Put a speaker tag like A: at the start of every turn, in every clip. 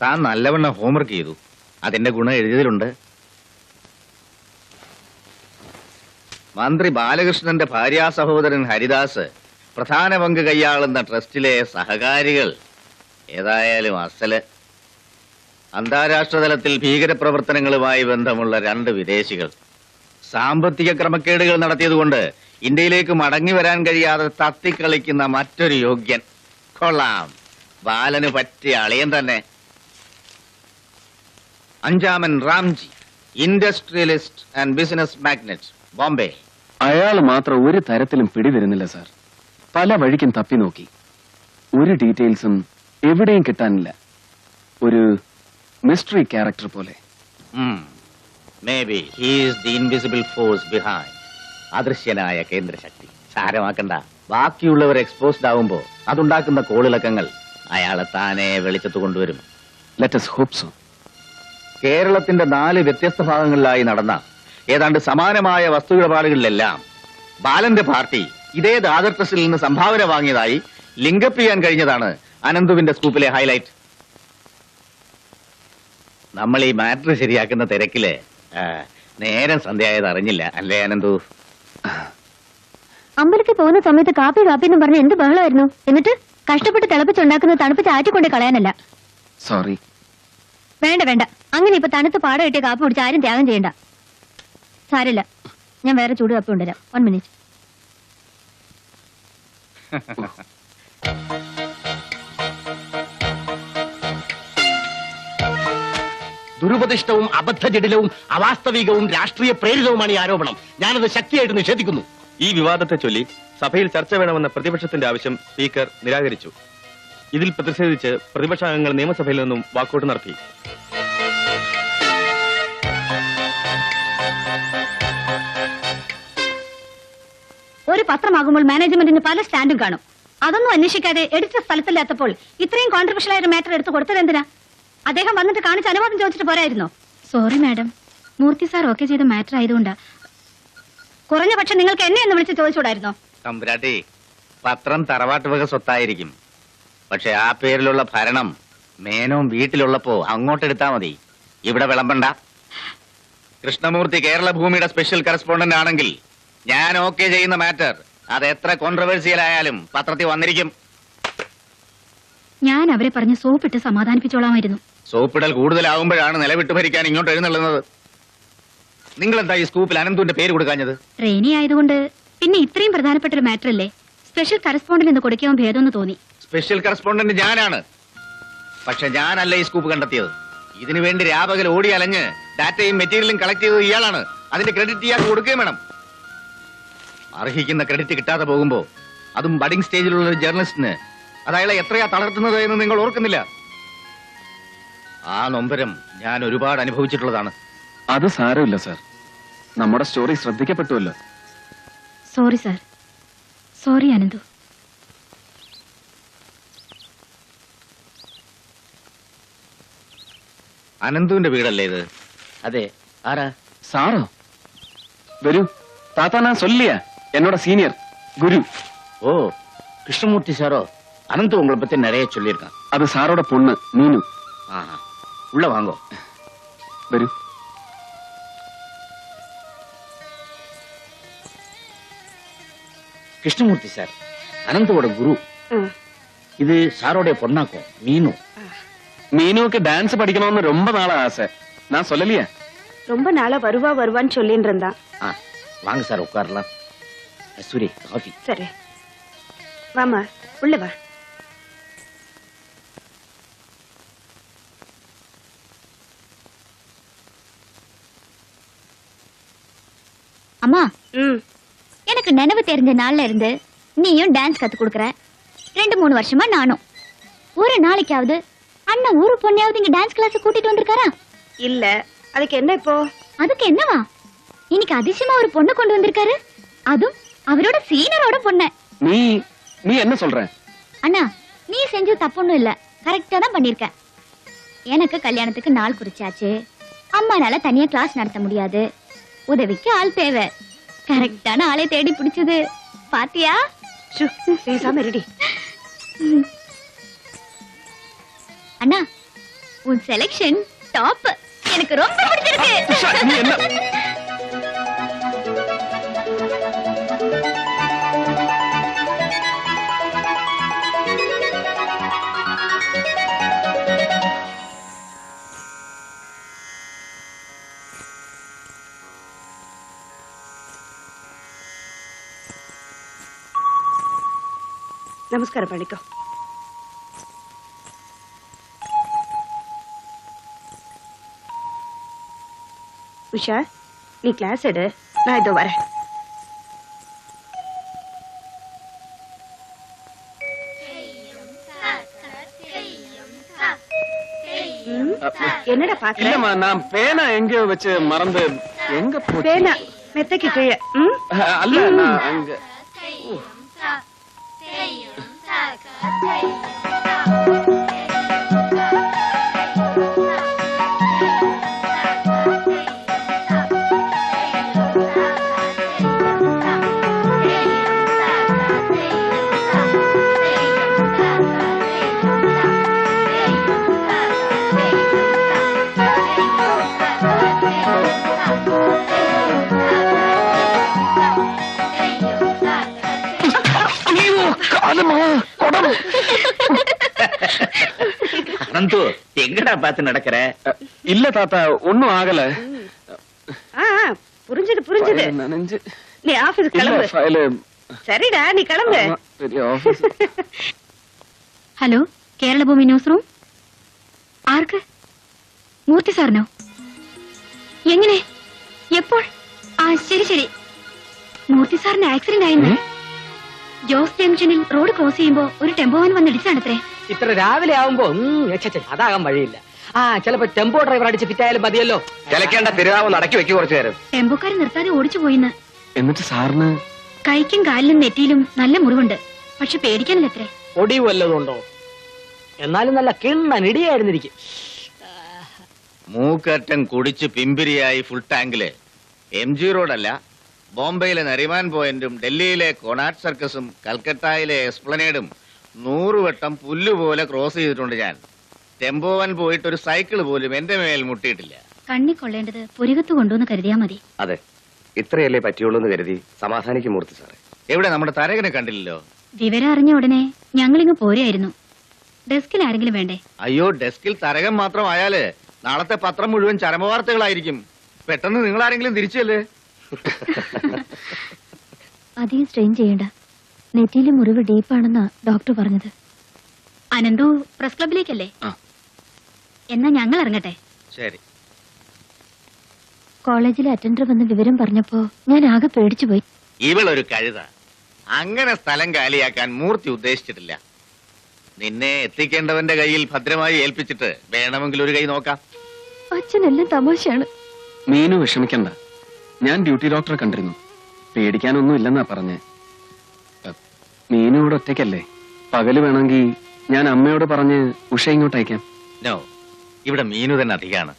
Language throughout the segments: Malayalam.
A: താൻ നല്ലവണ്ണം ഹോംവർക്ക് ചെയ്തു. അതിന്റെ ഗുണം എഴുതിയതിലുണ്ട്. മന്ത്രി ബാലകൃഷ്ണന്റെ ഭാര്യാ സഹോദരൻ ഹരിദാസ് പ്രധാന പങ്ക് കൈയാളുന്ന ട്രസ്റ്റിലെ സഹകാരികൾ ഏതായാലും അസല്. അന്താരാഷ്ട്ര തലത്തിൽ ഭീകരപ്രവർത്തനങ്ങളുമായി ബന്ധമുള്ള 2 വിദേശികൾ. സാമ്പത്തിക ക്രമക്കേടുകൾ നടത്തിയതുകൊണ്ട് ഇന്ത്യയിലേക്ക് മടങ്ങി വരാൻ കഴിയാതെ തത്തിക്കളിക്കുന്ന മറ്റൊരു യോഗ്യൻ. കൊള്ളാം, ബാലന് പറ്റിയ അളിയൻ തന്നെ. 5-ാമൻ Ramji, industrialist and business magnate, Bombay.
B: അയാൾ മാത്രം ഒരു തരത്തിലും പിടിവരുന്നില്ല സാർ. പല വഴിക്കും തപ്പി നോക്കി, ഒരു ഡീറ്റെയിൽസും എവിടെയും കിട്ടാനില്ല. ഒരു മിസ്റ്ററി ക്യാരക്ടർ പോലെ.
A: Maybe he is the invisible force behind. അദൃശ്യനായ കേന്ദ്രശക്തി. സാരമാക്കണ്ട. ബാക്കിയുള്ളവർ എക്സ്പോസ്ഡ് ആവുമ്പോ അതുണ്ടാക്കുന്ന കോളിളക്കങ്ങൾ അയാളെ താനെ വെളിച്ചത്ത് കൊണ്ടുവരും.
B: Let us hope so.
A: കേരളത്തിന്റെ 4 വ്യത്യസ്ത ഭാഗങ്ങളിലായി നടന്ന ഏതാണ്ട് സമാനമായ വസ്തുവിടപാടുകളിലെല്ലാം ബാലന്റെ പാർട്ടി ഇതേ ദാദർ ട്രസ്റ്റിൽ നിന്ന് സംഭാവന വാങ്ങിയതായി ലിങ്കപ്പ് ചെയ്യാൻ കഴിഞ്ഞതാണ് അനന്തുവിന്റെ സ്കൂപ്പിലെ ഹൈലൈറ്റ്. നമ്മൾ ഈ മാറ്റർ ശരിയാക്കുന്ന തിരക്കില് നേരം സന്ധ്യയായത് അറിഞ്ഞില്ല, അല്ലേ അനന്തു?
C: അമ്പലത്തിൽ പോകുന്ന സമയത്ത് കാപ്പി കാപ്പി എന്ന് പറഞ്ഞ എന്ത് ബഹളമായിരുന്നു. എന്നിട്ട് കഷ്ടപ്പെട്ട് തിളപ്പിച്ചുണ്ടാക്കുന്ന തണുപ്പ് ചാറ്റിക്കൊണ്ട് കളയാനല്ല.
B: സോറി.
C: വേണ്ട വേണ്ട, അങ്ങനെ ഇപ്പൊ തണുത്ത് പാട കിട്ടിയ കാപ്പി കുടിച്ച് ആരും ത്യാഗം ചെയ്യണ്ട. സാരില്ല, ഞാൻ വേറെ ചൂട് കാപ്പി കൊണ്ടുവരാം. 1 മിനിറ്റ്.
D: ദുരുപദിഷ്ടവും അബദ്ധജടിലവും അവാസ്തവികവും രാഷ്ട്രീയ പ്രേരിതവുമാണ് ഈ ആരോപണം. ഞാനത് ശക്തിയായിട്ട് നിഷേധിക്കുന്നു.
E: ഈ വിവാദത്തെ ചൊല്ലി സഭയിൽ ചർച്ച വേണമെന്ന പ്രതിപക്ഷത്തിന്റെ ആവശ്യം സ്പീക്കർ നിരാകരിച്ചു. ഇതിൽ പ്രതിഷേധിച്ച് പ്രതിപക്ഷാംഗങ്ങൾ നിയമസഭയിൽ നിന്നും വാക്കൌട്ട് നടത്തി.
C: ഒരു പത്രമാകുമ്പോൾ മാനേജ്മെന്റിന് പല സ്റ്റാൻഡും കാണും. അതൊന്നും അന്വേഷിക്കാതെ എടുത്ത സ്ഥലത്തില്ലാത്തപ്പോൾ ഇത്രയും കോൺട്രവേഴ്ഷ്യൽ ആയ മാറ്റർ എടുത്ത് കൊടുത്തത് എന്തിനാ? അദ്ദേഹം വന്നിട്ട് കാണിച്ച് അനുവാദം ചോദിച്ചിട്ട് പോരായിരുന്നോ? സോറി മാഡം, മൂർത്തി സാർ ഓക്കെ ചെയ്ത മാറ്റർ ആയതുകൊണ്ടാ. കുറഞ്ഞ പക്ഷം നിങ്ങൾക്ക് എന്നെ എന്ന് വിളിച്ച് ചോദിച്ചൂടായിരുന്നോ?
A: തമ്പുരാട്ടി, പത്രം തറവാട്ട് വക സ്വത്തായിരിക്കും. പക്ഷെ ആ പേരിലുള്ള ഭരണം മേനോൻ വീട്ടിലുള്ളപ്പോ അങ്ങോട്ടെടുത്താ മതി. ഇവിടെ വിളമ്പണ്ട. കൃഷ്ണമൂർത്തി കേരള ഭൂമിയുടെ സ്പെഷ്യൽ കറസ്പോണ്ടന്റ് ആണെങ്കിൽ ഞാൻ ഓക്കെ ചെയ്യുന്ന മാറ്റർ അത് എത്ര കോൺട്രവേഴ്സിയൽ ആയാലും പത്രത്തിൽ വന്നിരിക്കും.
C: ഞാൻ അവരെ പറഞ്ഞ് സോപ്പിട്ട് സമാധാനിപ്പിച്ചോളാമായിരുന്നു.
A: സോപ്പിടൽ കൂടുതലാവുമ്പോഴാണ് നിലവിട്ട് ഭരിക്കാൻ ഇങ്ങോട്ട് എഴുന്നള്ളുന്നത്. നിങ്ങൾ എന്താ ഈ സ്കൂപ്പിൽ അനന്തുവിന്റെ പേര് കൊടുക്കാഞ്ഞത്?
C: ട്രെയിനി ആയതുകൊണ്ട്, പിന്നെ ഇത്രയും പ്രധാനപ്പെട്ട ഒരു മാറ്റർ അല്ലേ, സ്പെഷ്യൽ കറസ്പോണ്ടന്റ് എന്ന് കൊടുക്കാൻ ഭേദമെന്ന് തോന്നി.
A: സ്പെഷ്യൽ കറസ്പോണ്ടന്റ് ഞാനാണ്. പക്ഷെ ഞാനല്ല ഈ സ്കൂപ്പ് കണ്ടെത്തിയത്. ഇതിനു വേണ്ടി രാപകൽ ഓടി അലഞ്ഞ് ഡാറ്റയും മെറ്റീരിയലും കളക്ട് ചെയ്തത് ഇയാളാണ്. അതിന്റെ ക്രെഡിറ്റ് ഇയാൾക്ക് കൊടുക്കുകയും വേണം. അർഹിക്കുന്ന ക്രെഡിറ്റ് കിട്ടാതെ പോകുമ്പോ, അതും ബഡിംഗ് സ്റ്റേജിലുള്ള ഒരു ജേർണലിസ്റ്റിന്, അതയാളെ എത്രയാ തളർത്തുന്നത് എന്ന് നിങ്ങൾ ഓർക്കുന്നില്ല. ആ നൊമ്പരം ഞാൻ ഒരുപാട് അനുഭവിച്ചിട്ടുള്ളതാണ്.
B: അത് സാരമില്ല സാർ, നമ്മുടെ സ്റ്റോറി ശ്രദ്ധിക്കപ്പെട്ടുവല്ലോ.
C: Sorry sir. സോറി അനന്തു.
A: അനന്തുവിന്റെ വീടല്ലേ ഇത്? അതെ. ആരാ?
B: സാറോ? വരൂ താത്ത, ഞാൻ சொல்லியா എന്നോட സീനിയർ ഗുരു.
A: ഓ, கிருஷ்ணமூர்த்தி சாரோ? அனந்து உங்களை பத்தி நிறைய சொல்லியிருக்கான்.
B: அது சாரோட பொண்ணு மீனு.
A: உள்ள வாங்கோ.
B: വരൂ.
A: கிருஷ்ணமூர்த்தி சார் அனந்தோட குரு. இது சாரோடைய பொண்ணாக்கும் மீனு.
B: மீனுக்கு டான்ஸ் படிக்கணும்னு ரொம்ப நாளா ஆசை. நான் சொல்லலையா?
F: ரொம்ப நாளா வருவான்னு சொல்லிட்டு இருந்தான்.
A: வாங்க சார், உட்காரலாம். சூரி, காஃபி.
F: சரி வாமா, உள்ள வா.
C: அம்மா, எனக்கு நினைவு தெரிஞ்ச நாள்ல இருந்து நீயும் டான்ஸ் கத்து கொடுக்கற. 2-3 வருஷமா நானும். ஒரு நாளைக்காவது அண்ணன் ஊரு பொண்ணையாவது இங்க டான்ஸ் கிளாஸ் கூட்டிட்டு வந்திருக்காரா?
F: இல்ல. அதுக்கு என்ன இப்போ?
C: அதுக்கு என்னவா, இன்னைக்கு அதிசயமா ஒரு பொண்ணு கொண்டு வந்திருக்காரு. அதுவும் அவரோட சீனியரோட பொண்ணு.
B: நீ என்ன சொல்ற?
C: அண்ணா, நீ செஞ்சது தப்புன்னு இல்ல, கரெக்டா தான் பண்ணிருக்க. எனக்கு கல்யாணத்துக்கு நாள் குறிச்சாச்சு. அம்மானால தனியா கிளாஸ் நடத்த முடியாது. உதவிக்கு ஆள் தேவை. கரெக்டான ஆளை தேடி பிடிச்சது. பாத்தியா?
F: பேசாம ரெடி.
C: அண்ணா, உன் செலக்ஷன் டாப். எனக்கு ரொம்ப பிடிச்சிருக்கு.
B: நீ என்ன
F: நமஸ்காரம் பண்ணிக்கோ. உஷா, நீ கிளாஸ் எடு, நான் இதோ வரேன். என்னடா பாக்குற?
B: இல்லம்மா, நான் பேனா எங்கேயோ வச்சு மறந்து எங்க போச்சு?
F: பேனா மெத்தைக்கு கீழே.
B: அல்ல, நான் அங்க
A: அனந்து, எங்கடா பார்த்து நடக்கிற?
B: இல்ல தாத்தா, ஒண்ணும் ஆகல.
F: புரிஞ்சது.
B: நனைஞ்சு
F: நீ ஆபீஸ் கிளம்பு.
B: ஃபைல்.
F: சரிடா, நீ கிளம்பு.
B: பெரிய ஆபீஸ்.
C: ഹലോ, കേരള ഭൂമി ന്യൂസ് റൂം. ആർക്ക്? മൂർത്തി സാറിനോ? എങ്ങനെ? എപ്പോൾ? ആ, ശരി ശരി. മൂർത്തി സാറിന് ആക്സിഡന്റ് ആയിരുന്നു. ജോസ് ജംഗ്ഷനിൽ റോഡ് ക്രോസ് ചെയ്യുമ്പോ ഒരു ടെമ്പോവാൻ വന്ന് ഇടിച്ചാണത്രേ.
G: ഇത്ര രാവിലെ ആവുമ്പോ അതാകാൻ വഴിയില്ല. ചിലപ്പോ ടെമ്പോ ഡ്രൈവർ അടിച്ച് ഫിറ്റായാലും മതിയല്ലോ.
A: ചിലക്കേണ്ട തിരുനാവ് നടക്കി വെക്കി കുറച്ചു നേരം.
C: ടെമ്പോക്കാരൻ നിർത്താതെ ഓടിച്ചു പോയിന്ന്.
B: എന്നിട്ട് സാറിന്
C: കൈക്കും കാലിലും നെറ്റിയിലും നല്ല മുറിവുണ്ട്. പക്ഷെ പേടിക്കാനില്ലത്രേ.
G: ഒടിവ് വല്ലതുണ്ടോ? എന്നാലും നല്ല കിണ്ണൻ ഇടിയായിരുന്നിരിക്കും.
A: മൂക്കറ്റൻ കുടിച്ച് പിമ്പിരിയായി ഫുൾ ടാങ്കില് MG റോഡല്ല, ബോംബെയിലെ നരിമാൻ പോയിന്റും ഡൽഹിയിലെ കൊണാട്ട് സർക്കസും കൽക്കട്ടയിലെ എസ്പ്ലനേഡും 100 വട്ടം പുല്ലുപോലെ ക്രോസ് ചെയ്തിട്ടുണ്ട് ഞാൻ. ടെമ്പോവൻ പോയിട്ട് ഒരു സൈക്കിൾ പോലും എന്റെ മേൽ മുട്ടിയിട്ടില്ല.
C: കണ്ണി കൊള്ളേണ്ടത് പുരികത്ത് കൊണ്ടുവന്ന് കരുതിയാ മതി.
H: അതെ, ഇത്രയല്ലേ പറ്റുള്ളൂ എന്ന് കരുതി സമാധാനിക്കും മൂർത്തി സാറേ.
A: എവിടെ നമ്മുടെ തരകനെ കണ്ടില്ലല്ലോ?
C: വിവരം അറിഞ്ഞ ഉടനെ ഞങ്ങളിങ്ങ് പോരെയായിരുന്നു. ഡെസ്കിൽ ആരെങ്കിലും വേണ്ടേ?
A: അയ്യോ, ഡെസ്കിൽ തരകൻ മാത്രമായാല് നാളത്തെ പത്രം മുഴുവൻ ചരമവാർത്തകളായിരിക്കും. പെട്ടെന്ന് നിങ്ങൾ ആരെങ്കിലും തിരിച്ചല്ലേ?
C: അധികം സ്ട്രെയിൻ ചെയ്യണ്ട. നെറ്റിയിലെ മുറിവ് ഡീപ്പാണെന്നാ ഡോക്ടർ പറഞ്ഞത്. അനന്തു പ്രസ് ക്ലബിലേക്കല്ലേ? എന്നാ ഞങ്ങൾ ഇറങ്ങട്ടെ.
A: ശരി.
C: കോളേജിലെ അറ്റൻഡർ വന്ന് വിവരം പറഞ്ഞപ്പോ ഞാൻ ആകെ പേടിച്ചു പോയി.
A: ഇവളൊരു കഴുത. അങ്ങനെ സ്ഥലം കാലിയാക്കാൻ മൂർത്തി ഉദ്ദേശിച്ചിട്ടില്ല. നിന്നെ എത്തിക്കേണ്ടവന്റെ കയ്യിൽ ഭദ്രമായി ഏൽപ്പിച്ചിട്ട് വേണമെങ്കിൽ ഒരു കൈ നോക്കാം.
C: അച്ഛനെല്ലാം തമാശയാണ്.
B: മീനു വിഷമിക്കണ്ട, ഞാൻ ഡ്യൂട്ടി ഡോക്ടറെ കണ്ടിരുന്നു. പേടിക്കാനൊന്നും ഇല്ലെന്നാ പറഞ്ഞേ. മീനു ഇവിടെ ഒറ്റയ്ക്കല്ലേ? പകല് വേണമെങ്കിൽ ഞാൻ അമ്മയോട് പറഞ്ഞ് ഉഷ ഇങ്ങോട്ട് അയക്കാം.
A: നോ, ഇവിടെ മീനു തന്നെ അധികമാണ്.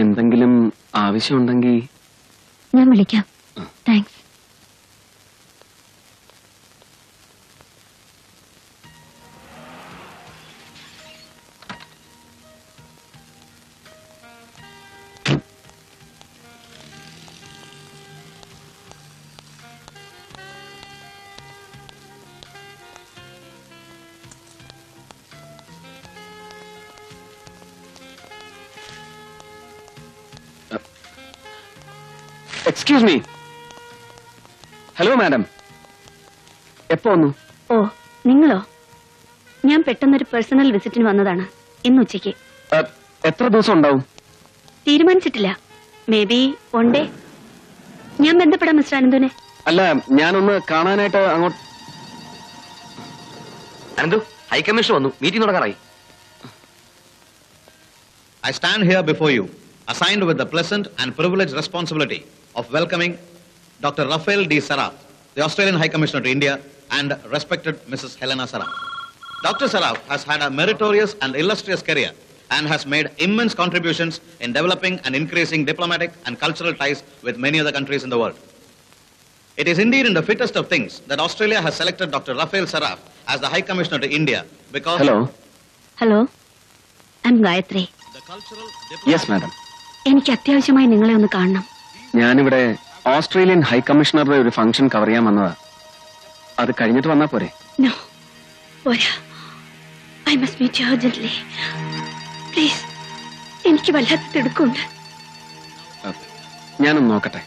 B: എന്തെങ്കിലും ആവശ്യമുണ്ടെങ്കിൽ
C: ഞാൻ വിളിക്കാം. Thanks.
B: Excuse me. Hello madam, എപ്പോ വന്നു?
C: ഓ, നിങ്ങളോ? ഞാൻ പെട്ടെന്നൊരു പേഴ്സണൽ വിസിറ്റിന് വന്നതാണ്. ഇന്ന് ഉച്ചയ്ക്ക്.
B: എത്ര ദിവസം ഉണ്ടാവും?
C: തീരുമാനിച്ചിട്ടില്ല. May be 1 day. ഞാൻ ബന്ധപ്പെടാം മിസ്റ്റർ അനന്തുനെ.
B: അല്ല, ഞാനൊന്ന് കാണാനായിട്ട് അങ്ങോട്ട്.
H: അനന്തു, ഹൈക്കമ്മീഷൻ വന്നു, meeting തുടങ്ങാറായി.
I: I stand here before you, assigned with the pleasant and privileged responsibility of welcoming Dr. Rafael D. Saraf, the Australian High Commissioner to India, and respected Mrs. Helena Saraf. Dr. Saraf has had a meritorious and illustrious career and has made immense contributions in developing and increasing diplomatic and cultural ties with many other countries in the world. It is indeed in the fittest of things that Australia has selected Dr. Rafael Saraf as the High Commissioner to India because...
B: hello.
C: Hello, I ഞാൻ ഗായത്രി.
B: Yes madam.
C: എനിക്ക് അത്യാവശ്യമായി നിങ്ങളെ ഒന്ന് കാണണം.
B: ഞാനിവിടെ ഓസ്ട്രേലിയൻ ഹൈക്കമ്മീഷണറുടെ ഒരു ഫംഗ്ഷൻ കവർ ചെയ്യാൻ വന്നതാ. അത് കഴിഞ്ഞിട്ട് വന്നാ പോരെ?
C: നോ, പോരാ. I must meet you urgently. Please, എനിക്ക് വല്ലാത്ത തിടുക്കമുണ്ട്.
B: ഞാനൊന്ന് നോക്കട്ടെ.